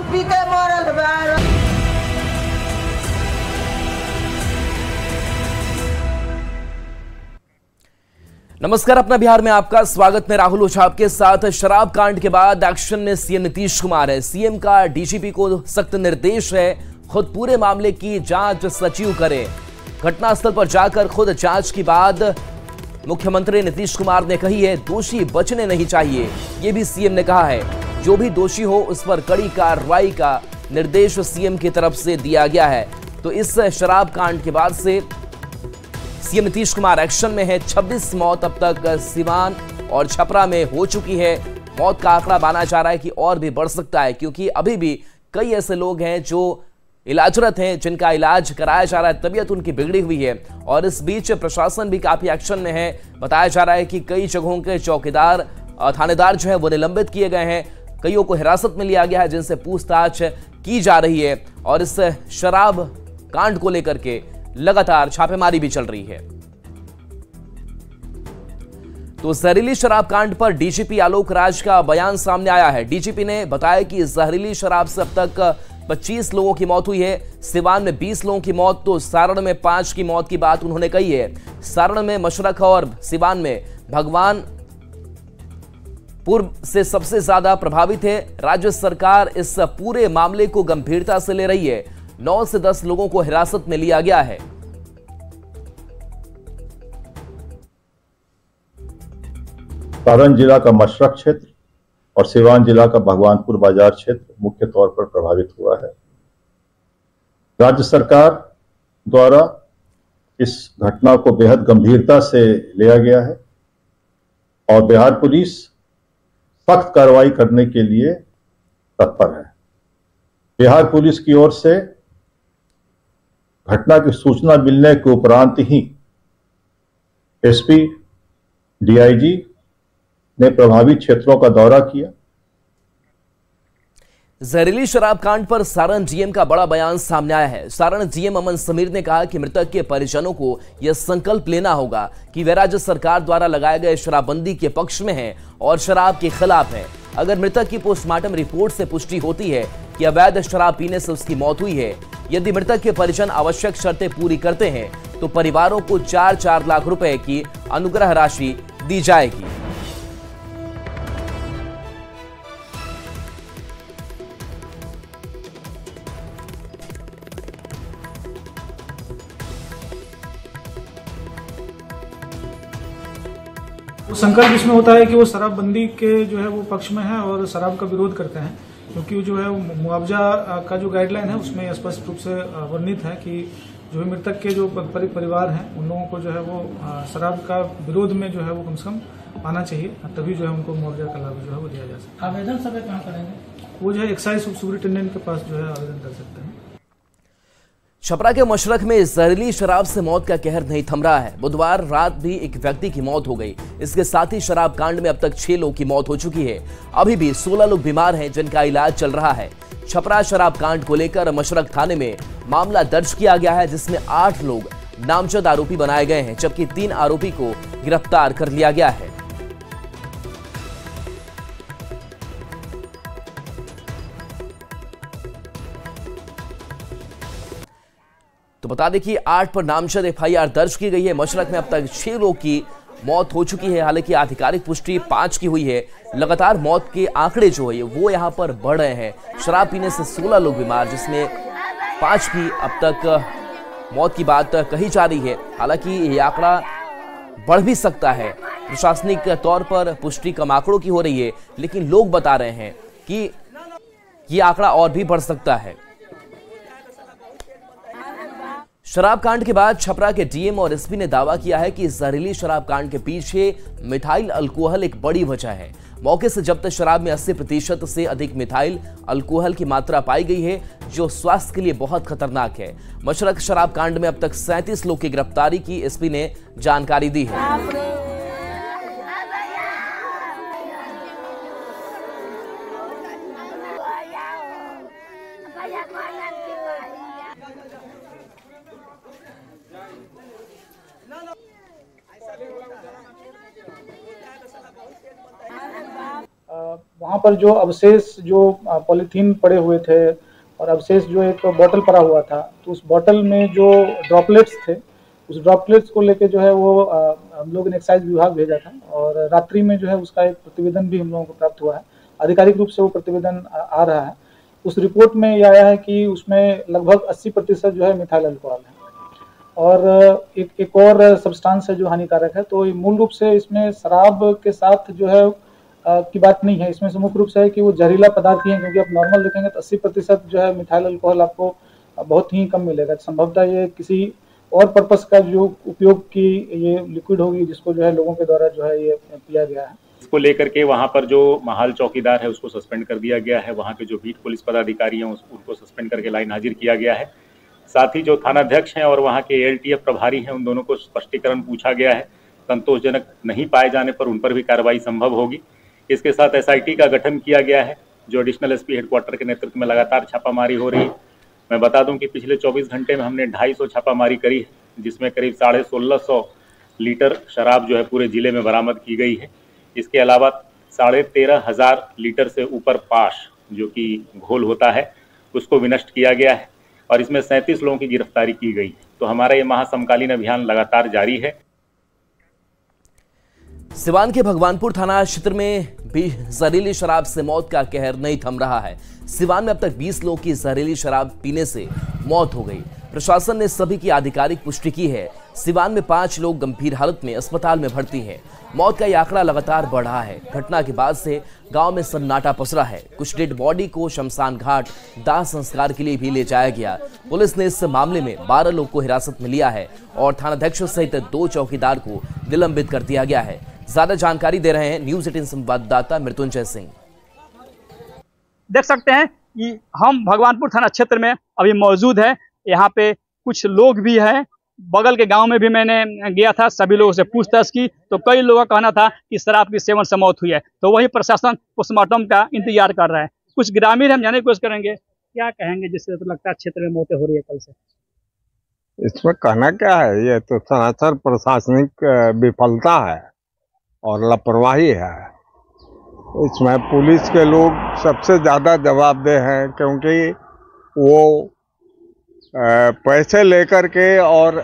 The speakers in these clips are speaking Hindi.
पी के मरल बा। नमस्कार, अपना बिहार में आपका स्वागत। मैं राहुल ओझा आपके साथ। शराब कांड के बाद एक्शन में सीएम नीतीश कुमार है। सीएम का डीजीपी को सख्त निर्देश है, खुद पूरे मामले की जांच सचिव करें। घटनास्थल पर जाकर खुद जांच के बाद मुख्यमंत्री नीतीश कुमार ने कही है दोषी बचने नहीं चाहिए। यह भी सीएम ने कहा है, जो भी दोषी हो उस पर कड़ी कार्रवाई का निर्देश सीएम की तरफ से दिया गया है। तो इस शराब कांड के बाद से सीएम नीतीश कुमार एक्शन में है। 26 मौत अब तक सिवान और छपरा में हो चुकी है। मौत का आंकड़ा माना जा रहा है कि और भी बढ़ सकता है, क्योंकि अभी भी कई ऐसे लोग हैं जो इलाजरत हैं, जिनका इलाज कराया जा रहा है, तबीयत उनकी बिगड़ी हुई है। और इस बीच प्रशासन भी काफी एक्शन में है। बताया जा रहा है कि कई जगहों के चौकीदार, थानेदार जो है वो निलंबित किए गए हैं। कईयों को हिरासत में लिया गया है, जिनसे पूछताछ की जा रही है। और इस शराब कांड को लेकर के लगातार छापेमारी भी चल रही है। तो जहरीली शराब कांड पर डीजीपी आलोक राज का बयान सामने आया है। डीजीपी ने बताया कि जहरीली शराब से अब तक 25 लोगों की मौत हुई है। सिवान में 20 लोगों की मौत, तो सारण में 5 की मौत की बात उन्होंने कही है। सारण में मशरक और सिवान में भगवान पूर्व से सबसे ज्यादा प्रभावित है। राज्य सरकार इस पूरे मामले को गंभीरता से ले रही है। 9 से 10 लोगों को हिरासत में लिया गया है। सारण जिला का मशरक क्षेत्र और सिवान जिला का भगवानपुर बाजार क्षेत्र मुख्य तौर पर प्रभावित हुआ है। राज्य सरकार द्वारा इस घटना को बेहद गंभीरता से लिया गया है और बिहार पुलिस सख्त कार्रवाई करने के लिए तत्पर है। बिहार पुलिस की ओर से घटना की सूचना मिलने के उपरांत ही एसपी, डीआईजी ने प्रभावित क्षेत्रों का दौरा किया। जहरीली शराब कांड पर सारण जीएम का बड़ा बयान सामने आया है। सारण जीएम अमन समीर ने कहा कि मृतक के परिजनों को यह संकल्प लेना होगा कि वे राज्य सरकार द्वारा लगाए गए शराबबंदी के पक्ष में हैं और शराब के खिलाफ हैं। अगर मृतक की पोस्टमार्टम रिपोर्ट से पुष्टि होती है कि अवैध शराब पीने से उसकी मौत हुई है, यदि मृतक के परिजन आवश्यक शर्तें पूरी करते हैं तो परिवारों को 4-4 लाख रुपए की अनुग्रह राशि दी जाएगी। वो संकल्प इसमें होता है कि वो शराबबंदी के जो है वो पक्ष में है और शराब का विरोध करते हैं, क्योंकि जो है मुआवजा का जो गाइडलाइन है उसमें स्पष्ट रूप से वर्णित है कि जो है मृतक के जो परिवार हैं उन लोगों को जो है वो शराब का विरोध में जो है वो कम से कम आना चाहिए, तभी जो है उनको मुआवजा का लाभ जो है वो दिया जा सकता है। आवेदन सब कहाँ करेंगे? वो जो है एक्साइज सुपरिटेंडेंट के पास जो है आवेदन कर सकते हैं। छपरा के मशरक में जहरीली शराब से मौत का कहर नहीं थम रहा है। बुधवार रात भी एक व्यक्ति की मौत हो गई। इसके साथ ही शराब कांड में अब तक 6 लोगों की मौत हो चुकी है। अभी भी 16 लोग बीमार हैं, जिनका इलाज चल रहा है। छपरा शराब कांड को लेकर मशरक थाने में मामला दर्ज किया गया है, जिसमें 8 लोग नामजद आरोपी बनाए गए हैं, जबकि 3 आरोपी को गिरफ्तार कर लिया गया है। तो बता दें कि 8 पर नामजद एफआईआर दर्ज की गई है। मशरक में अब तक 6 लोगों की मौत हो चुकी है। हालांकि आधिकारिक पुष्टि 5 की हुई है। लगातार मौत के आंकड़े जो है वो यहां पर बढ़ रहे हैं। शराब पीने से 16 लोग बीमार, जिसमें 5 की अब तक मौत की बात कही जा रही है। हालांकि ये आंकड़ा बढ़ भी सकता है। प्रशासनिक तौर पर पुष्टि कम आंकड़ों की हो रही है, लेकिन लोग बता रहे हैं कि ये आंकड़ा और भी बढ़ सकता है। शराब कांड के बाद छपरा के डीएम और एसपी ने दावा किया है कि जहरीली शराब कांड के पीछे मिथाइल अल्कोहल एक बड़ी वजह है। मौके से जब्त शराब में 80% से अधिक मिथाइल अल्कोहल की मात्रा पाई गई है, जो स्वास्थ्य के लिए बहुत खतरनाक है। मशरक शराब कांड में अब तक 37 लोग की गिरफ्तारी की एसपी ने जानकारी दी है। वहाँ पर जो अवशेष जो पॉलीथीन पड़े हुए थे और अवशेष जो एक बॉटल पड़ा हुआ था, तो उस बॉटल में जो ड्रॉपलेट्स थे, उस ड्रॉपलेट्स को लेके जो है वो हम लोगों ने एक्साइज विभाग भेजा था और रात्रि में जो है उसका एक प्रतिवेदन भी हम लोगों को प्राप्त हुआ है। आधिकारिक रूप से वो प्रतिवेदन आ रहा है। उस रिपोर्ट में यह आया है कि उसमें लगभग 80% जो है मिथाइल अल्कोहल है और एक और सब्सटेंस है जो हानिकारक है। तो मूल रूप से इसमें शराब के साथ जो है की बात नहीं है, इसमें से मुख्य रूप से है कि वो जहरीला पदार्थ ही है, क्योंकि आप नॉर्मल देखेंगे तो 80% जो है मिथाइल अल्कोहल आपको बहुत ही कम मिलेगा। संभवतः ये किसी और पर्पस का जो उपयोग की ये लिक्विड होगी जिसको जो है लोगों के द्वारा जो है ये पिया गया है। इसको लेकर के वहाँ पर जो महाल चौकीदार है उसको सस्पेंड कर दिया गया है। वहाँ के जो बीट पुलिस पदाधिकारी हैं उनको सस्पेंड करके लाइन हाजिर किया गया है। साथ ही जो थानाध्यक्ष हैं और वहाँ के एलटीएफ प्रभारी हैं उन दोनों को स्पष्टीकरण पूछा गया है। संतोषजनक नहीं पाए जाने पर उन पर भी कार्रवाई संभव होगी। इसके साथ एसआईटी का गठन किया गया है जो एडिशनल एसपी हेडक्वार्टर के नेतृत्व में लगातार छापामारी हो रही है। मैं बता दूं कि पिछले 24 घंटे में हमने 250 छापामारी करी है, जिसमें करीब 1650 लीटर शराब जो है पूरे जिले में बरामद की गई है। इसके अलावा 13,500 लीटर से ऊपर पाश जो कि घोल होता है उसको विनष्ट किया गया है और इसमें 37 लोगों की गिरफ्तारी की गई है। तो हमारा ये महासमकालीन अभियान लगातार जारी है। सिवान के भगवानपुर थाना क्षेत्र में भी जहरीली शराब से मौत का कहर नहीं थम रहा है। सिवान में अब तक 20 लोगों की जहरीली शराब पीने से मौत हो गई। प्रशासन ने सभी की आधिकारिक पुष्टि की है। सिवान में 5 लोग गंभीर हालत में अस्पताल में भर्ती हैं। मौत का यह आंकड़ा लगातार बढ़ रहा है। घटना के बाद से गांव में सन्नाटा पसरा है। कुछ डेड बॉडी को शमशान घाट दाह संस्कार के लिए भी ले जाया गया। पुलिस ने इस मामले में 12 लोग को हिरासत में लिया है और थानाध्यक्ष सहित 2 चौकीदार को निलंबित कर दिया गया है। ज्यादा जानकारी दे रहे हैं न्यूज 18 संवाददाता मृत्युंजय सिंह। देख सकते हैं कि हम भगवानपुर थाना क्षेत्र में अभी मौजूद है। यहाँ पे कुछ लोग भी हैं। बगल के गांव में भी मैंने गया था, सभी लोगों से पूछताछ की तो कई लोगों का कहना था कि शराब की सेवन से मौत हुई है। तो वही प्रशासन पोस्टमार्टम का इंतजार कर रहा है। कुछ ग्रामीण हम जानने की कोशिश करेंगे, क्या कहेंगे जिससे तो लगता है क्षेत्र में मौतें हो रही है कल से। इसमें कहना क्या है, ये तो सरासर प्रशासनिक विफलता है और लापरवाही है। इसमें पुलिस के लोग सबसे ज़्यादा जवाबदेह हैं, क्योंकि वो पैसे लेकर के और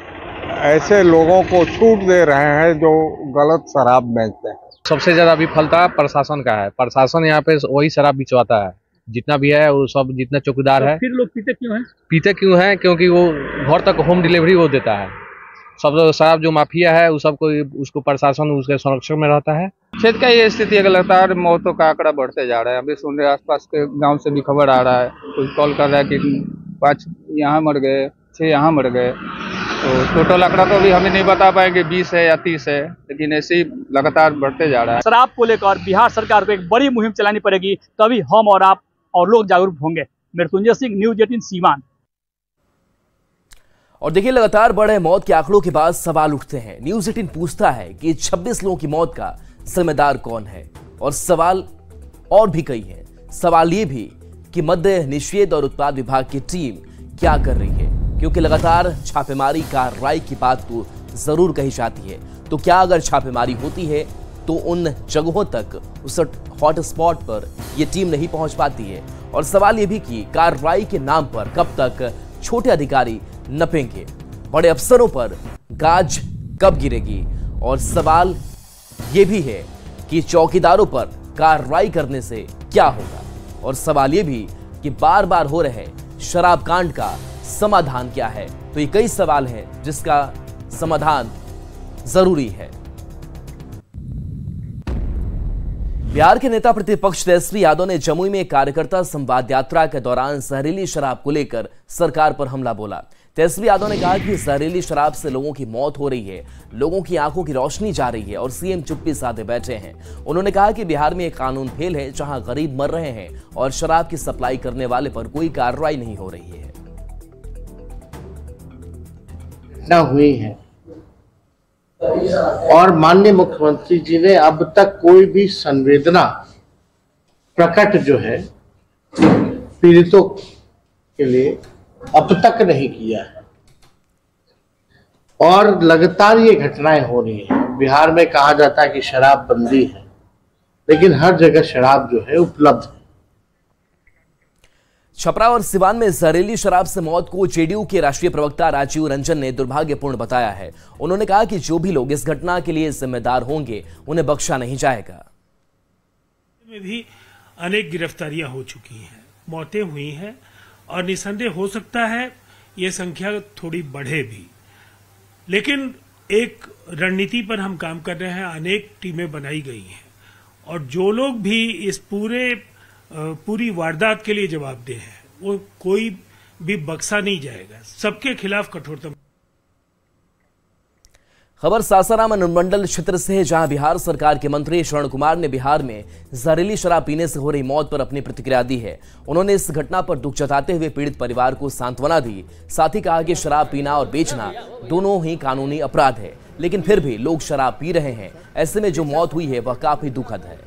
ऐसे लोगों को छूट दे रहे हैं जो गलत शराब बेचते हैं। सबसे ज़्यादा विफलता प्रशासन का है। प्रशासन यहाँ पे वही शराब बिचवाता है, जितना भी है वो सब, जितना चौकीदार है। फिर लोग पीते क्यों हैं? पीते क्यों हैं? क्योंकि वो घर तक होम डिलीवरी वो देता है। सब शराब जो माफिया है वो सबको, उसको प्रशासन उसके संरक्षण में रहता है। क्षेत्र का ये स्थिति है, लगातार मौतों का आंकड़ा बढ़ते जा रहा है। अभी सुन रहे आसपास के गांव से भी खबर आ रहा है, कोई कॉल कर रहा है कि 5 यहाँ मर गए, 6 यहाँ मर गए। तो टोटल आंकड़ा तो अभी हमें नहीं बता पाएंगे 20 है या 30 है, लेकिन ऐसे ही लगातार बढ़ते जा रहा है। शराब को लेकर बिहार सरकार को एक बड़ी मुहिम चलानी पड़ेगी, तभी हम और आप और लोग जागरूक होंगे। मृत्युंजय सिंह, न्यूज 18 सीवान। और देखिए, लगातार बढ़े मौत के आंकड़ों के बाद सवाल उठते हैं। न्यूज 18 पूछता है कि 26 लोगों की मौत का जिम्मेदार कौन है, और सवाल और भी कई हैं। सवाल ये भी कि मद्य निषेध और उत्पाद विभाग की टीम क्या कर रही है, क्योंकि लगातार छापेमारी कार्रवाई की बात तो जरूर कही जाती है। तो क्या अगर छापेमारी होती है तो उन जगहों तक, उस हॉट स्पॉट पर ये टीम नहीं पहुंच पाती है? और सवाल ये भी कि कार्रवाई के नाम पर कब तक छोटे अधिकारी नपेंगे, बड़े अफसरों पर गाज कब गिरेगी? और सवाल ये भी है कि चौकीदारों पर कार्रवाई करने से क्या होगा? और सवाल ये भी कि बार बार हो रहे शराब कांड का समाधान क्या है? तो ये कई सवाल हैं जिसका समाधान जरूरी है। बिहार के नेता प्रतिपक्ष तेजस्वी यादव ने जमुई में कार्यकर्ता संवाद यात्रा के दौरान जहरीली शराब को लेकर सरकार पर हमला बोला। तेजस्वी यादव ने कहा कि जहरीली शराब से लोगों की मौत हो रही है, लोगों की आंखों की रोशनी जा रही है और सीएम चुप्पी साधे बैठे हैं। उन्होंने कहा कि बिहार में एक कानून फेल है, जहां गरीब मर रहे हैं और शराब की सप्लाई करने वाले पर कोई कार्रवाई नहीं हो रही है। घटना हुई है और माननीय मुख्यमंत्री जी ने अब तक कोई भी संवेदना प्रकट जो है पीड़ितों के लिए अब तक नहीं किया है, और लगातार ये घटनाएं हो रही हैं। बिहार में कहा जाता है कि शराब बंदी है, लेकिन हर जगह शराब जो है उपलब्ध है। छपरा और सिवान में जहरीली शराब से मौत को जेडीयू के राष्ट्रीय प्रवक्ता राजीव रंजन ने दुर्भाग्यपूर्ण बताया है। उन्होंने कहा कि जो भी लोग इस घटना के लिए जिम्मेदार होंगे उन्हें बख्शा नहीं जाएगा। में भी अनेक गिरफ्तारियां हो चुकी हैं, मौतें हुई हैं और निसंदेह हो सकता है ये संख्या थोड़ी बढ़े भी, लेकिन एक रणनीति पर हम काम कर रहे हैं। अनेक टीमें बनाई गई हैं और जो लोग भी इस पूरी वारदात के लिए जवाबदेह है वो कोई भी बख्शा नहीं जाएगा, सबके खिलाफ कठोरतम। खबर सासाराम अनुमंडल क्षेत्र से है, जहां बिहार सरकार के मंत्री श्रवण कुमार ने बिहार में जहरीली शराब पीने से हो रही मौत पर अपनी प्रतिक्रिया दी है। उन्होंने इस घटना पर दुख जताते हुए पीड़ित परिवार को सांत्वना दी। साथ ही कहा कि शराब पीना और बेचना दोनों ही कानूनी अपराध है, लेकिन फिर भी लोग शराब पी रहे हैं। ऐसे में जो मौत हुई है वह काफी दुखद है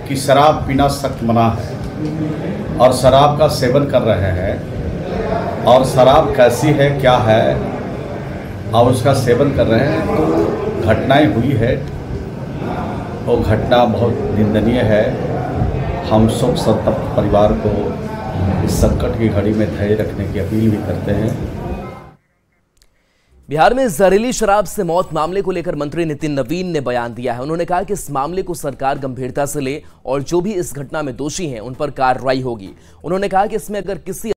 कि शराब पीना सख्त मना है और शराब का सेवन कर रहे हैं और शराब कैसी है क्या है और उसका सेवन कर रहे हैं। तो घटनाएं हुई है, वो घटना बहुत निंदनीय है। हम शोक संतप्त परिवार को इस संकट की घड़ी में धैर्य रखने की अपील भी करते हैं। बिहार में जहरीली शराब से मौत मामले को लेकर मंत्री नितिन नवीन ने बयान दिया है। उन्होंने कहा कि इस मामले को सरकार गंभीरता से ले और जो भी इस घटना में दोषी हैं उन पर कार्रवाई होगी। उन्होंने कहा कि इसमें अगर किसी